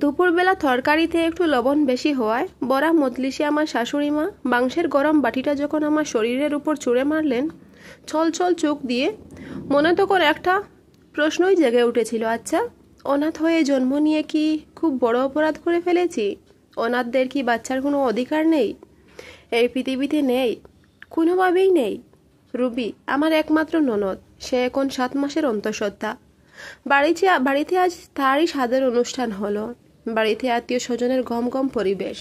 দুপুরবেলা তরকারিতে একটু লবণ বেশি হওয়ায় বড়া মজলিসে আমার শাশুড়ি মা মাংসের গরম বাটিটা যখন আমার শরীরের উপর ছুঁড়ে মারলেন ছল ছল চোখ দিয়ে, মনে তখন একটা প্রশ্নই জেগে উঠেছিল, আচ্ছা অনাথ হয়ে জন্ম নিয়ে কি খুব বড় অপরাধ করে ফেলেছি? অনাথদের কি বাচ্চার কোনো অধিকার নেই? এই পৃথিবীতে নেই, কোনোভাবেই নেই। রুবি আমার একমাত্র ননদ, সে এখন 7 মাসের অন্তঃসত্ত্বা। বাড়িতে আজ তারই স্বাদের অনুষ্ঠান হলো। বাড়িতে আত্মীয় স্বজনের গম গম পরিবেশ।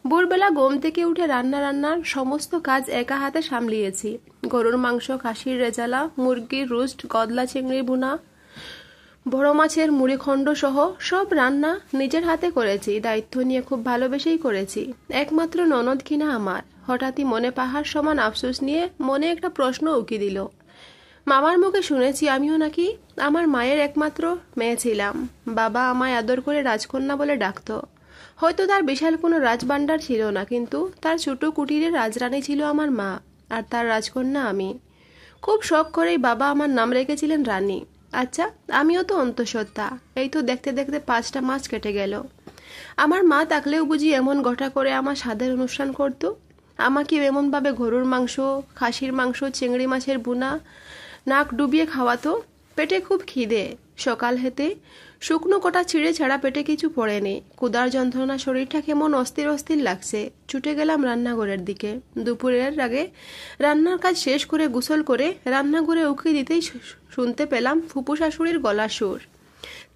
ভোরবেলা ঘুম থেকে উঠে রান্নার সমস্ত কাজ একা হাতে সামলিয়েছি। গরুর মাংস, খাসির রেজালা, মুরগির রোস্ট, গদলা চিংড়ি ভুনা, বড় মাছের মুড়িখণ্ড সহ সব রান্না নিজের হাতে করেছি। দায়িত্ব নিয়ে খুব ভালোবেসেই করেছি। একমাত্র ননদ কিনা আমার। হঠাৎই মনে পাহাড় সমান আফসোস নিয়ে মনে একটা প্রশ্ন উকি দিল। মামার মুখে শুনেছি আমিও নাকি আমার মায়ের একমাত্র মেয়ে ছিলাম। বাবা আমায় আদর করে রাজকন্যা বলে ডাকত। হয়তো তার বিশাল কোনো রাজভাণ্ডার ছিল না, কিন্তু তার ছোট কুটিরের রাজরানী ছিল আমার মা, আর তার রাজকন্যা আমি। খুব শখ করেই বাবা আমার নাম রেখেছিলেন রানী। আচ্ছা, আমিও তো অন্তঃসত্ত্বা। এই তো দেখতে দেখতে 5টা মাস কেটে গেল। আমার মা থাকলেও বুঝি এমন ঘটা করে আমার স্বাদের অনুষ্ঠান করত? আমাকে এমনভাবে গরুর মাংস, খাসির মাংস, চিংড়ি মাছের বুনা নাক ডুবিয়ে খাওয়াতো। পেটে খুব খিদে। সকাল হেতে শুকনো কটা ছিঁড়ে ছাড়া পেটে কিছু পড়েনি। ক্ষুধার যন্ত্রণা, শরীরটা কেমন অস্থির অস্থির লাগছে। ছুটে গেলাম রান্নাঘরের দিকে। দুপুরের আগে রান্নার কাজ শেষ করে গোসল করে রান্নাঘরে উকি দিতেই শুনতে পেলাম ফুপু শাশুড়ির গলার সুর।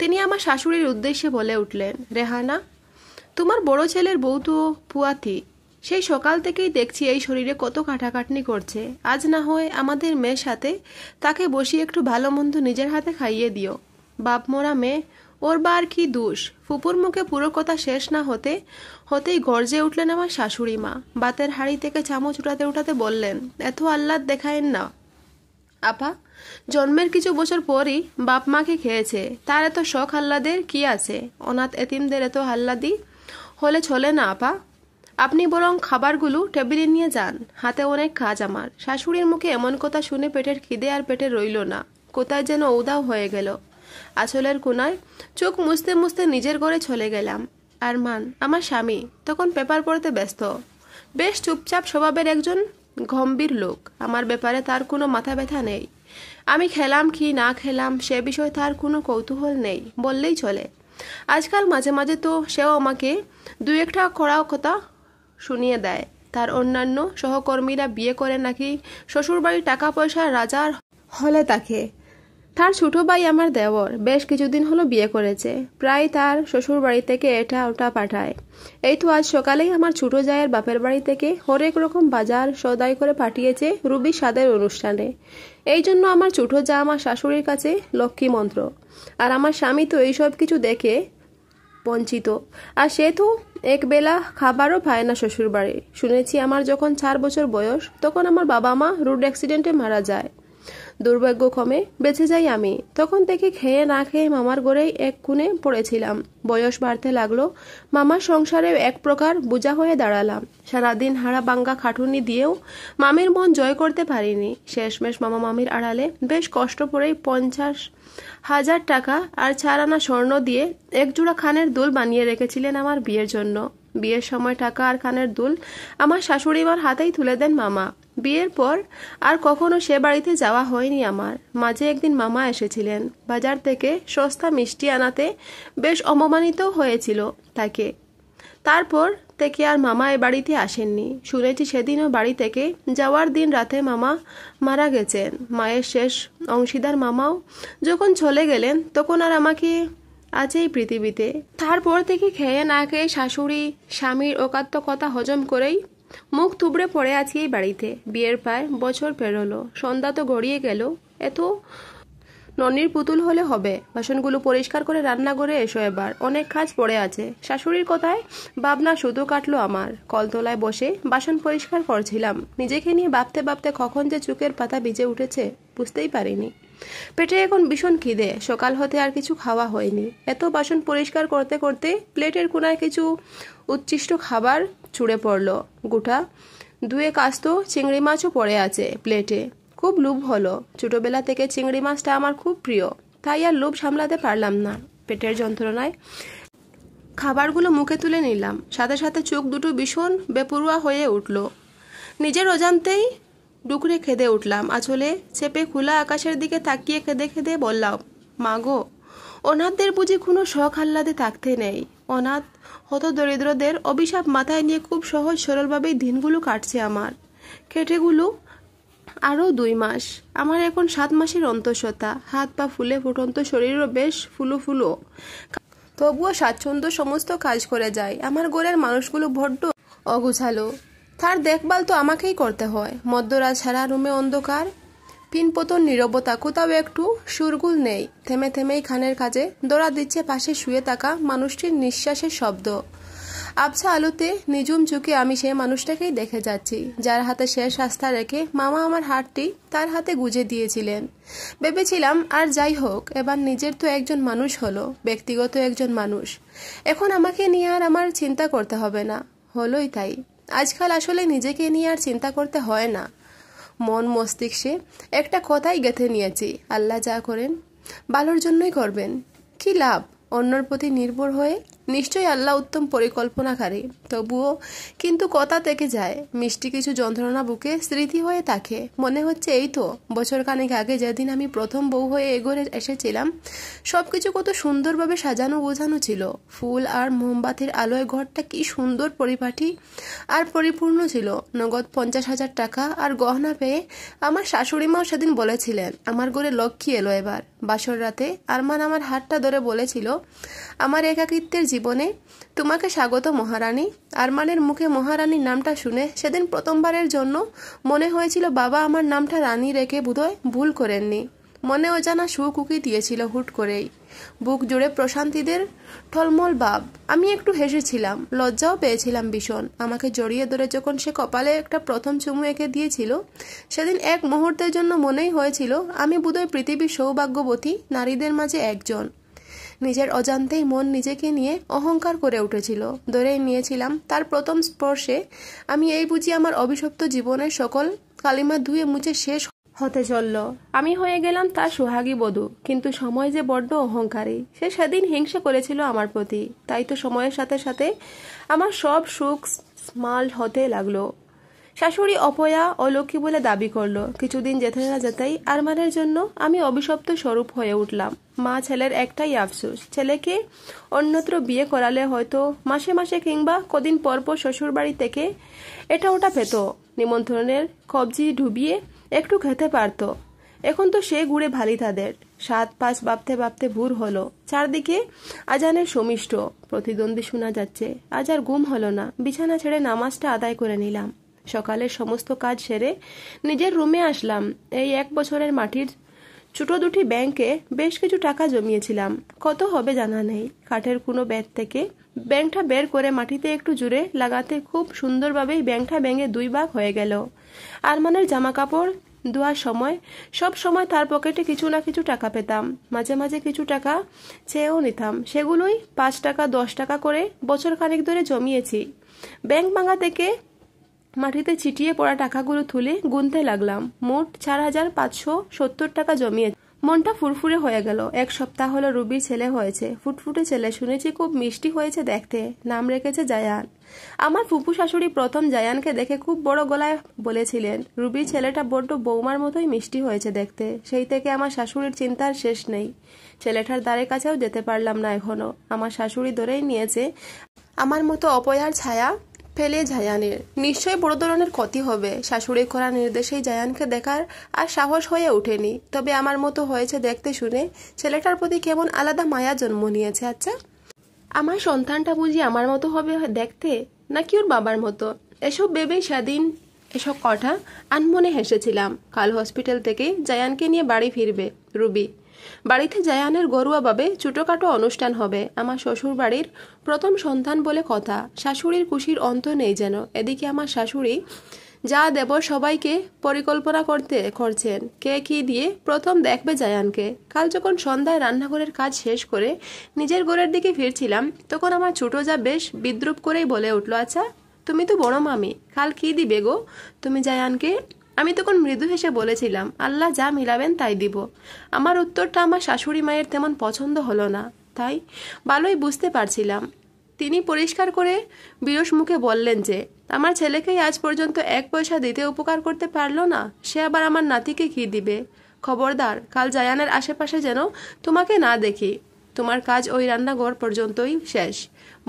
তিনি আমার শাশুড়ির উদ্দেশ্যে বলে উঠলেন, রেহানা, তোমার বড় ছেলের বউ তো পুয়াতি। সেই সকাল থেকেই দেখছি এই শরীরে কত খাটাখাটনি করছে। আজ না হয় আমাদের মেয়ের সাথে তাকে বসিয়ে একটু ভালো মন্দ নিজের হাতে খাইয়ে দিও। বাপ মরা মেয়ে, ওর বা আর কি দোষ? ফুপুর মুখে পুরো কথা শেষ না হতেই গর্জে উঠলেন আমার শাশুড়ি মা। বাতের হাঁড়ি থেকে চামচ উঠাতে বললেন, এত আহ্লাদ দেখায়েন না আপা। জন্মের কিছু বছর পরই বাপ মাকে খেয়েছে, তার এত শখ আহ্লাদের কি আছে? অনাথ এতিমদের এত আহ্লাদি হলে চলে না আপা। আপনি বরং খাবারগুলো টেবিলে নিয়ে যান, হাতে অনেক কাজ আমার। শাশুড়ির মুখে এমন কথা শুনে পেটের খিদে আর পেটে রইল না, কোথায় যেন উদাও হয়ে গেল। আঁচলের কোনায় চোখ মুছতে মুছতে নিজের ঘরে চলে গেলাম। আরমান, আমার স্বামী, তখন পেপার পড়তে ব্যস্ত। বেশ চুপচাপ স্বভাবের একজন গম্ভীর লোক। আমার ব্যাপারে তার কোনো মাথা ব্যথা নেই। আমি খেলাম কি না খেলাম সে বিষয়ে তার কোনো কৌতূহল নেই বললেই চলে। আজকাল মাঝে মাঝে তো সেও আমাকে 2-1টা কড়া কথা শুনিয়ে দেয়। তার অন্যান্য সহকর্মীরা বিয়ে করে নাকি শ্বশুরবাড়ির টাকা পয়সার রাজার হলে তাকে। তার ছোট ভাই আমার দেওর বেশ কিছুদিন হলো বিয়ে করেছে। প্রায় তার শ্বশুর বাড়ি থেকে এটা ওটা পাঠায়। এই তো আজ সকালেই আমার ছোট জায়ের বাপের বাড়ি থেকে হরেক রকম বাজার সদাই করে পাঠিয়েছে রুবি স্বাদের অনুষ্ঠানে। এই জন্য আমার ছোট জা আমার শাশুড়ির কাছে লক্ষ্মী মন্ত্র। আর আমার স্বামী তো এইসব কিছু দেখে বঞ্চিত। আর সে তো একবেলা খাবারও পায় না শ্বশুর বাড়ি। শুনেছি আমার যখন 4 বছর বয়স তখন আমার বাবা মা রোড অ্যাক্সিডেন্টে মারা যায়। দুর্ভাগ্যক্রমে বেঁচে যাই আমি। তখন থেকে খেয়ে না খেয়ে মামার ঘরেই এক কোণে পড়েছিলাম। বয়স বাড়তে লাগলো, মামার সংসারে এক প্রকার বোঝা হয়ে দাঁড়ালাম। সারাদিন হাড়া ভাঙ্গা খাটুনি দিয়েও মামির মন জয় করতে পারিনি। শেষমেশ মামা মামির আড়ালে বেশ কষ্ট করেই 50,000 টাকা আর 4 আনা স্বর্ণ দিয়ে এক জোড়া কানের দুল বানিয়ে রেখেছিলেন আমার বিয়ের জন্য। বিয়ের সময় টাকা আর কানের দুল আমার শাশুড়িমার হাতেই তুলে দেন মামা। বিয়ের পর আর কখনো সে বাড়িতে যাওয়া হয়নি আমার। মাঝে একদিন মামা এসেছিলেন বাজার থেকে সস্তা মিষ্টি আনাতে, বেশ অপমানিত হয়েছিল তাকে। তারপর থেকে আর মামা এ বাড়িতে আসেননি। শুনেছি সেদিনও বাড়ি থেকে যাওয়ার দিন রাতে মামা মারা গেছেন। মায়ের শেষ অংশীদার মামাও যখন চলে গেলেন তখন আর আমাকে আছে এই পৃথিবীতে। তারপর থেকে খেয়ে না খেয়ে শাশুড়ি স্বামীর অকাত্য কথা হজম করেই মুখ থুবড়ে পড়ে আছি এই বাড়িতে। বিয়ের প্রায় বছর পেরোলো, সন্ধ্যা তো গড়িয়ে গেল। এত ননির পুতুল হলে হবে? বাসনগুলো পরিষ্কার করে রান্নাঘরে এসো, এবার অনেক কাজ পড়ে আছে। শাশুড়ির কথায় ভাবনা শুধু কাটলো আমার। কলতলায় বসে বাসন পরিষ্কার করছিলাম। নিজেকে নিয়ে ভাবতে ভাবতে কখন যে চোখের পাতা ভিজে উঠেছে বুঝতেই পারিনি। পেটে এখন ভীষণ খিদে। সকাল হতে আর কিছু খাওয়া হয়নি। এত বাসন পরিষ্কার করতে করতে প্লেটের কোনায় কিছু উচ্ছিষ্ট খাবার ছুঁড়ে পড়লো। গোটা 2 আস্ত চিংড়ি মাছও পড়ে আছে প্লেটে। খুব লোভ হলো। ছোটবেলা থেকে চিংড়ি মাছটা আমার খুব প্রিয়, তাই আর লোভ সামলাতে পারলাম না। পেটের যন্ত্রণায় খাবারগুলো মুখে তুলে নিলাম, সাথে সাথে চোখ দুটো ভীষণ বেপরোয়া হয়ে উঠল। নিজের অজান্তেই ডুকরে কেঁদে উঠলাম। আঁচলে চেপে খোলা আকাশের দিকে তাকিয়ে কেঁদে কেঁদে বললাম, মা গো, অনাথদের বুঝি কোনো শখ আহ্লাদে থাকতে নেই? অনাথ হতদরিদ্রদের অভিশাপ মাথায় নিয়ে খুব সহজ সরলভাবেই দিনগুলো কাটছে আমার। কেটেগুলো আরও 2 মাস। আমার এখন 7 মাসের অন্তঃসত্ত্বা। হাত পা ফুলে ফুটন্ত, শরীরও বেশ ফুলো ফুলো, তবুও স্বাচ্ছন্দ্য সমস্ত কাজ করে যায়। আমার ঘরের মানুষগুলো বড্ড অগুছালো, তার দেখভাল তো আমাকেই করতে হয়। মধ্যরাত, সারা রুমে অন্ধকার, পিনপতন নীরবতা, কোথাও একটু সুরগুল নেই। থেমে থেমেই খানের কাজে দৌড়া দিচ্ছে পাশে শুয়ে থাকা মানুষটির নিঃশ্বাসের শব্দ। আবছা আলোতে নিজুম চোখে আমি সেই মানুষটাকেই দেখে যাচ্ছি, যার হাতে শেষ আস্থা রেখে মামা আমার হাতটি তার হাতে গুজে দিয়েছিলেন। ভেবেছিলাম আর যাই হোক, এবার নিজের তো একজন মানুষ হলো, ব্যক্তিগত একজন মানুষ। এখন আমাকে নিয়ে আর আমার চিন্তা করতে হবে না। হলোই তাই। আজকাল আসলে নিজেকে নিয়ে আর চিন্তা করতে হয় না। মন মস্তিষ্কে একটা কথাই গেঁথে নিয়েছি, আল্লাহ যা করেন ভালোর জন্যই করবেন। কি লাভ অন্যর প্রতি নির্ভর হয়ে? নিশ্চয়ই আল্লাহ উত্তম পরিকল্পনাকারী। তবুও কিন্তু কথা থেকে যায়, মিষ্টি কিছু যন্ত্রণা বুকে স্মৃতি হয়ে থাকে। মনে হচ্ছে এই তো বছর খানেক আগে যেদিন আমি প্রথম বউ হয়ে এ ঘরে এসেছিলাম, সবকিছু কত সুন্দরভাবে সাজানো গোছানো ছিল। ফুল আর মোমবাতির আলোয় ঘরটা কি সুন্দর পরিপাটি আর পরিপূর্ণ ছিল। নগদ 50,000 টাকা আর গহনা পেয়ে আমার শাশুড়িমাও সেদিন বলেছিলেন, আমার ঘরে লক্ষ্মী এলো এবার। বাসর রাতে আরমান আমার হাতটা ধরে বলেছিল, আমার একাকিত্বের জীবনে তোমাকে স্বাগত মহারানী। আরমানের মুখে মহারানীর নামটা শুনে সেদিন প্রথমবারের জন্য মনে হয়েছিল বাবা আমার নামটা রানী রেখে বোধহয় ভুল করেননি। মনে অজানা সুখ উকি দিয়েছিল হুট করেই। বুক জুড়ে প্রশান্তিদের ঠলমল ভাব। আমি একটু হেসেছিলাম, লজ্জাও পেয়েছিলাম ভীষণ। আমাকে জড়িয়ে ধরে যখন সে কপালে একটা প্রথম চুমু এঁকে দিয়েছিল, সেদিন এক মুহূর্তের জন্য মনেই হয়েছিল আমি বোধহয় পৃথিবীর সৌভাগ্যবতী নারীদের মাঝে একজন। নিজের অজান্তেই মন নিজেকে নিয়ে অহংকার করে উঠেছিল। ধরেই নিয়েছিলাম তার প্রথম স্পর্শে আমি এই বুঝি আমার অভিশপ্ত জীবনের সকল কালিমা ধুয়ে মুছে শেষ হতে চলল। আমি হয়ে গেলাম তার সোহাগী বধূ। কিন্তু সময় যে বড্ড অহংকারী। সে সেদিন হিংসা করেছিল আমার প্রতি। তাই তো সময়ের সাথে সাথে আমার সব সুখ স্মাল হতে লাগলো। শাশুড়ি অপয়া অলক্ষ্মী বলে দাবি করলো। কিছুদিন যেতে না যেতেই আরমানের জন্য আমি অভিশপ্ত স্বরূপ হয়ে উঠলাম। মা ছেলের একটাই আফসোস, ছেলেকে অন্যত্র বিয়ে করালে হয়তো মাসে মাসে কিংবা কদিন পর পর শ্বশুর বাড়ি থেকে এটা ওটা পেত, নিমন্ত্রণের কবজি ডুবিয়ে একটু খেতে পারত। এখন তো সে ঘুরে ভালি তাদের। 7-5 ভাবতে ভাবতে ভোর হলো। চারদিকে আজানের সমিষ্ট প্রতিদ্বন্দ্বী শোনা যাচ্ছে। আজ আর ঘুম হলো না। বিছানা ছেড়ে নামাজটা আদায় করে নিলাম। সকালের সমস্ত কাজ সেরে নিজের রুমে আসলাম। এই 1 বছরের মাটির ছোট দুটি ব্যাংকে বেশ কিছু টাকা জমিয়েছিলাম। কত হবে জানা নেই। কাঠের কোনো ব্যাগ থেকে ব্যাংকটা বের করে মাটিতে একটু জুড়ে লাগাতে খুব সুন্দরভাবেই ব্যাংকটা ভেঙে 2 ভাগ হয়ে গেল। আরমানের জামা কাপড় ধোয়ার সময় সব সময় তার পকেটে কিছু না কিছু টাকা পেতাম। মাঝে মাঝে কিছু টাকা চেয়েও নিতাম। সেগুলোই 5 টাকা 10 টাকা করে বছর খানেক ধরে জমিয়েছি। ব্যাংক ভাঙা থেকে মাটিতে ছিটিয়ে পড়া টাকাগুলো তুলে গুনতে লাগলাম। মোট 4,570 টাকা জমিয়ে মনটা ফুরফুরে হয়ে গেল। 1 সপ্তাহ হলো রুবির ছেলে হয়েছে। ফুটফুটে ছেলে, শুনেছি খুব মিষ্টি হয়েছে দেখতে। নাম রেখেছে জায়ান। আমার ফুপু শাশুড়ি প্রথম জায়ানকে দেখে খুব বড় গলায় বলেছিলেন, রুবির ছেলেটা বড্ড বৌমার মতোই মিষ্টি হয়েছে দেখতে। সেই থেকে আমার শাশুড়ির চিন্তার শেষ নেই। ছেলেটার দ্বারে কাছেও যেতে পারলাম না এখনো। আমার শাশুড়ি ধরেই নিয়েছে আমার মতো অপয়ার ছায়া ফেলে জায়ানের। নিশ্চয় বড় ধরনের ক্ষতি হবে। শাশুড়ি করা নির্দেশেই জায়ানকে দেখার আর সাহস হয়ে ওঠেনি। তবে আমার মতো হয়েছে দেখতে শুনে ছেলেটার প্রতি কেমন আলাদা মায়া জন্ম নিয়েছে। আচ্ছা, আমার সন্তানটা বুঝি আমার মতো হবে দেখতে, নাকি ওর বাবার মতো? এসব ভেবেই সেদিন এসব কথা আনমনে হেসেছিলাম। কাল হসপিটাল থেকে জায়ানকে নিয়ে বাড়ি ফিরবে রুবি। বাড়িতে জায়ানের ঘরোয়াভাবে ছোটখাটো অনুষ্ঠান হবে। আমার শ্বশুর বাড়ির প্রথম সন্তান বলে কথা। শাশুড়ির খুশির অন্ত নেই যেন। এদিকে আমার শাশুড়ি যা দেব সবাইকে পরিকল্পনা করছেন কে কি দিয়ে প্রথম দেখবে জায়ানকে। কাল যখন সন্ধ্যায় রান্নাঘরের কাজ শেষ করে নিজের ঘরের দিকে ফিরছিলাম, তখন আমার ছোট যা বেশ বিদ্রুপ করেই বলে উঠল, আচ্ছা তুমি তো বড় মামি, কাল কি দিবে গো তুমি জায়ানকে? আমি তখন মৃদু হেসে বলেছিলাম, আল্লাহ যা মিলাবেন তাই দিব। আমার উত্তরটা আমার শাশুড়ি মায়ের তেমন পছন্দ হলো না। তাই ভালোই বুঝতে পারছিলাম তিনি পরিষ্কার করে বিরস মুখে বললেন যে আমার ছেলেকেই আজ পর্যন্ত 1 পয়সা দিতে উপকার করতে পারলো না, সে আবার আমার নাতিকে কি দিবে? খবরদার, কাল জায়ানের আশেপাশে যেন তোমাকে না দেখি। তোমার কাজ ওই রান্নাঘর পর্যন্তই শেষ,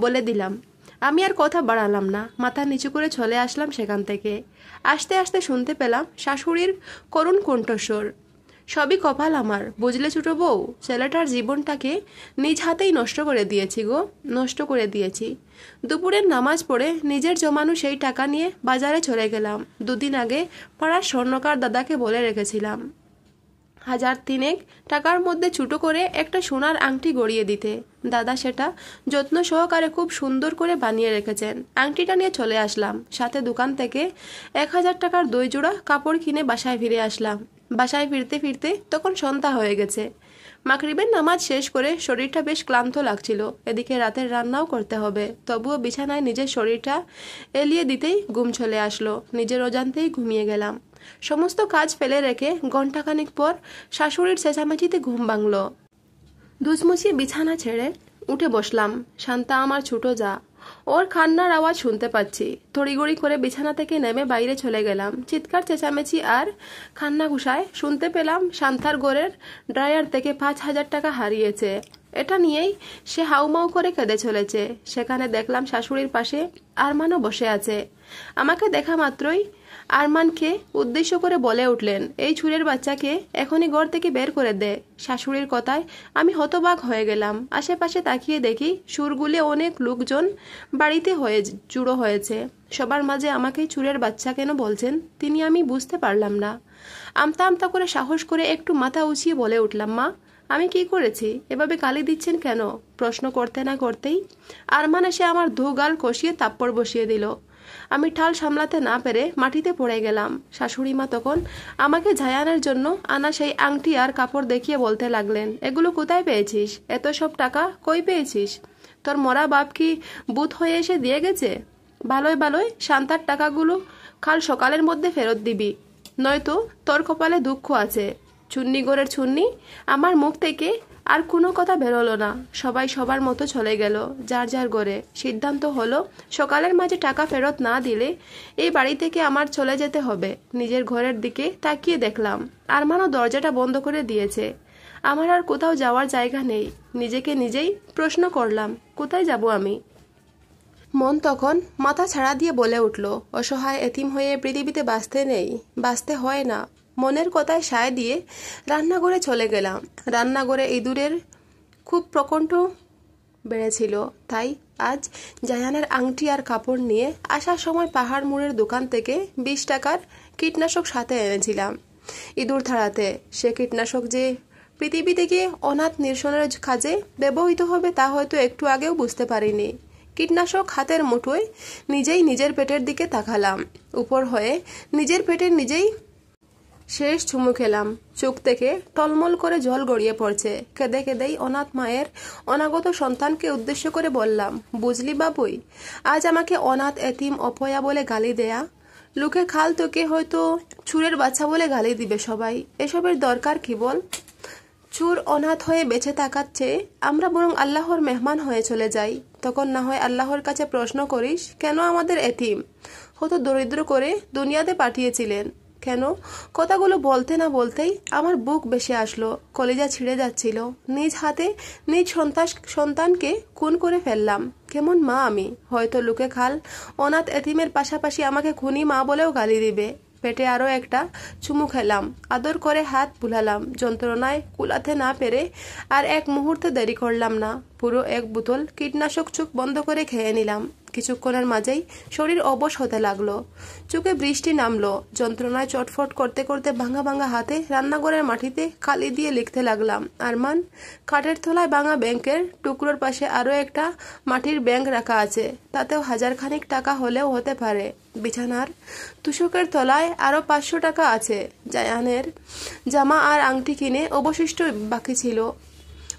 বলে দিলাম। আমি আর কথা বাড়ালাম না, মাথা নিচু করে চলে আসলাম সেখান থেকে। আস্তে আস্তে শুনতে পেলাম শাশুড়ির করুণ কণ্ঠস্বর। সবই কপাল আমার, বুঝলে ছোট বউ, ছেলেটার জীবনটাকে নিজ হাতেই নষ্ট করে দিয়েছি গো, নষ্ট করে দিয়েছি। দুপুরের নামাজ পড়ে নিজের জমানো সেই টাকা নিয়ে বাজারে চলে গেলাম। 2 দিন আগে পাড়ার স্বর্ণকার দাদাকে বলে রেখেছিলাম 1,000 টাকার মধ্যে ছোট করে একটা সোনার আংটি গড়িয়ে দিতে। দাদা সেটা যত্ন সহকারে খুব সুন্দর করে বানিয়ে রেখেছেন। আংটিটা নিয়ে চলে আসলাম। সাথে দোকান থেকে 1,000 টাকার 2 জোড়া কাপড় কিনে বাসায় ফিরে আসলাম। বাসায় ফিরতে ফিরতে তখন সন্ধ্যা হয়ে গেছে। মাগরিবের নামাজ শেষ করে শরীরটা বেশ ক্লান্ত লাগছিল। এদিকে রাতের রান্নাও করতে হবে। তবুও বিছানায় নিজের শরীরটা এলিয়ে দিতেই ঘুম চলে আসলো। নিজের অজান্তেই ঘুমিয়ে গেলাম। সমস্ত কাজ ফেলে রেখে ঘণ্টাখানিক পর শাশুড়ির চেঁচামেচিতে ঘুম ভাঙল। দুচমুচিয়ে বিছানা ছেড়ে উঠে বসলাম। শান্তা আমার ছোট যা, ওর কান্নার আওয়াজ শুনতে পাচ্ছি। তড়িগড়ি করে বিছানা থেকে নেমে বাইরে চলে গেলাম। চিৎকার চেঁচামেচি আর কান্না ঘুষায় শুনতে পেলাম শান্তার ঘরের ড্রায়ার থেকে 5,000 টাকা হারিয়েছে। এটা নিয়েই সে হাউমাউ করে কেঁদে চলেছে। সেখানে দেখলাম শাশুড়ির পাশে আরমানও বসে আছে। আমাকে দেখা মাত্রই আরমানকে উদ্দেশ্য করে বলে উঠলেন, এই চুরের বাচ্চাকে এখনই ঘর থেকে বের করে দে। শাশুড়ির কথায় আমি হতবাক হয়ে গেলাম। আশেপাশে তাকিয়ে দেখি সুরগুলে অনেক লোকজন বাড়িতে জুড়ো হয়েছে। সবার মাঝে আমাকে চুরের বাচ্চা কেন বলছেন তিনি আমি বুঝতে পারলাম না। আমতা আমতা করে সাহস করে একটু মাথা উঁচিয়ে বলে উঠলাম, মা আমি কি করেছি? এভাবে গালি দিচ্ছেন কেন? প্রশ্ন করতে না করতেই আরমান এসে আমার গাল কষিয়ে তাপ্পড় বসিয়ে দিল। আমি ঠাল সামলাতে না পেরে মাটিতে পড়ে গেলাম। শাশুড়ি মা তখন আমাকে জায়ানের জন্য আনা সেই আংটি আর কাপড় দেখিয়ে বলতে লাগলেন, এগুলো কোথায় পেয়েছিস? এত সব টাকা কই পেয়েছিস? তোর মরা বাপ কি ভূত হয়ে এসে দিয়ে গেছে? ভালোই ভালোই শান্তার টাকাগুলো কাল সকালের মধ্যে ফেরত দিবি, নয়তো তোর কপালে দুঃখ আছে। চুন্নি গোরের চুন্নি। আমার মুখ থেকে আর কোনো কথা বেরোলো না। সবাই সবার মতো চলে গেল যার যার ঘরে। সিদ্ধান্ত হলো সকালের মাঝে টাকা ফেরত না দিলে এই বাড়ি থেকে আমার চলে যেতে হবে। নিজের ঘরের দিকে তাকিয়ে দেখলাম আরমানও দরজাটা বন্ধ করে দিয়েছে। আমার আর কোথাও যাওয়ার জায়গা নেই। নিজেকে নিজেই প্রশ্ন করলাম, কোথায় যাব আমি? মন তখন মাথা ছাড়া দিয়ে বলে উঠল, অসহায় এতিম হয়ে পৃথিবীতে বাঁচতে নেই, বাঁচতে হয় না। মনের কথায় সায় দিয়ে রান্নাঘরে চলে গেলাম। রান্নাঘরে ইঁদুরের খুব প্রকণ্ঠ বেড়েছিল। তাই আজ জায়ানের আংটি আর কাপড় নিয়ে আসার সময় পাহাড় মোড়ের দোকান থেকে 20 টাকার কীটনাশক সাথে এনেছিলাম ইঁদুর তাড়াতে। সে কীটনাশক যে পৃথিবী থেকে অনাথ নিরসনের কাজে ব্যবহৃত হবে তা হয়তো একটু আগেও বুঝতে পারিনি। কীটনাশক হাতের মুঠোয় নিজেই নিজের পেটের দিকে তাকালাম। উপর হয়ে নিজের পেটের নিজেই শেষ চুমু খেলাম। চোখ থেকে টলমল করে জল গড়িয়ে পড়ছে। কেঁদে কেঁদেই অনাথ মায়ের অনাগত সন্তানকে উদ্দেশ্য করে বললাম, বুঝলি বাবুই, আজ আমাকে অনাথ এতিম অপয়া বলে গালি দেয়া, লোকে খাল তোকে হয়তো চুরের বাচ্চা বলে গালি দিবে সবাই। এসবের দরকার কি বল? চুর অনাথ হয়ে বেঁচে থাকাচ্ছে আমরা বরং আল্লাহর মেহমান হয়ে চলে যাই। তখন না হয় আল্লাহর কাছে প্রশ্ন করিস, কেন আমাদের এতিম হতো দরিদ্র করে দুনিয়াতে পাঠিয়েছিলেন? কেন? কথাগুলো বলতে না বলতেই আমার বুক বেশে আসলো, কলিজা ছিঁড়ে যাচ্ছিল। নিজ হাতে নিজ সন্তানকে খুন করে ফেললাম। কেমন মা আমি? হয়তো লোকে খাল অনাথ এতিমের পাশাপাশি আমাকে খুনি মা বলেও গালি দিবে। পেটে আরো একটা চুমু খেলাম। আদর করে হাত বুলালাম। যন্ত্রণায় কুলাতে না পেরে আর এক মুহূর্তে দেরি করলাম না। পুরো 1 বোতল কীটনাশক চোখ বন্ধ করে খেয়ে নিলাম। কিছুক্ষণের মাঝেই শরীর অবশ হতে লাগলো। চোখে বৃষ্টি নামলো। যন্ত্রণায় চটফট করতে করতে ভাঙা ভাঙা হাতে রান্নাঘরের মাটিতে কালি দিয়ে লিখতে লাগলাম, আরমান, কাঠের তলায় ভাঙা ব্যাংকের টুকরোর পাশে আরো একটা মাটির ব্যাংক রাখা আছে, তাতেও 1000 খানিক টাকা হলেও হতে পারে। বিছানার তুষকের তলায় আরো 500 টাকা আছে। জায়ানের জামা আর আংটি কিনে অবশিষ্ট বাকি ছিল।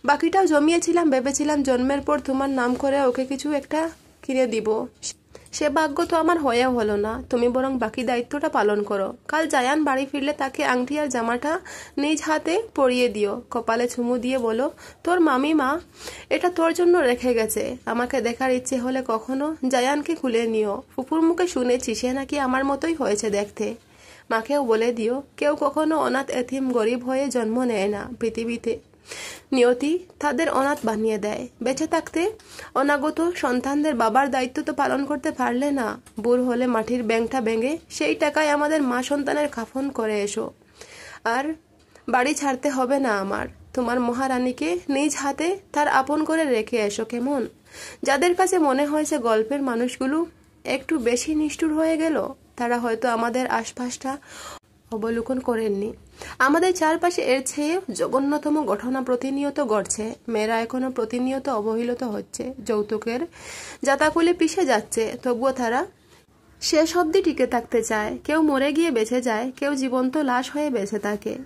বাকিটাও জমিয়েছিলাম, ভেবেছিলাম জন্মের পর তোমার নাম করে ওকে কিছু একটা কিনে দিব। সে ভাগ্য তো আমার হয়েও হলো না। তুমি বরং বাকি দায়িত্বটা পালন করো। কাল জায়ান বাড়ি ফিরলে তাকে আংটি আর জামাটা নিজ হাতে পরিয়ে দিও, কপালে চুমু দিয়ে বলো, তোর মামিমা এটা তোর জন্য রেখে গেছে। আমাকে দেখার ইচ্ছে হলে কখনো জায়ানকে খুলে নিও। ফুপুর মুখে শুনেছি সে নাকি আমার মতোই হয়েছে দেখতে। মাকেও বলে দিও, কেউ কখনো অনাথ এতিম গরিব হয়ে জন্ম নেয় না পৃথিবীতে। নিয়তি তাদের অনাথ বানিয়ে দেয়। বেঁচে থাকতে অনাগত সন্তানদের বাবার দায়িত্ব তো পালন করতে পারলে না। বুড় হলে মাটির ব্যাংকটা ভেঙে সেই টাকায় আমাদের মা সন্তানের কাফন করে এসো। আর বাড়ি ছাড়তে হবে না আমার। তোমার মহারানীকে নিজ হাতে তার আপন করে রেখে এসো কেমন? যাদের কাছে মনে হয়েছে গল্পের মানুষগুলো একটু বেশি নিষ্ঠুর হয়ে গেল, তারা হয়তো আমাদের আশপাশটা অবলোকন করেননি। আমাদের চারপাশে এর চেয়ে জঘন্যতম ঘটনা প্রতিনিয়ত ঘটছে। মেয়েরা এখনো প্রতিনিয়ত অবহেলিত হচ্ছে, যৌতুকের জাতাকুলে পিষে যাচ্ছে, তবুও তারা শেষ অবধি টিকে থাকতে চায়। কেউ মরে গিয়ে বেঁচে যায়, কেউ জীবন্ত লাশ হয়ে বেঁচে থাকে।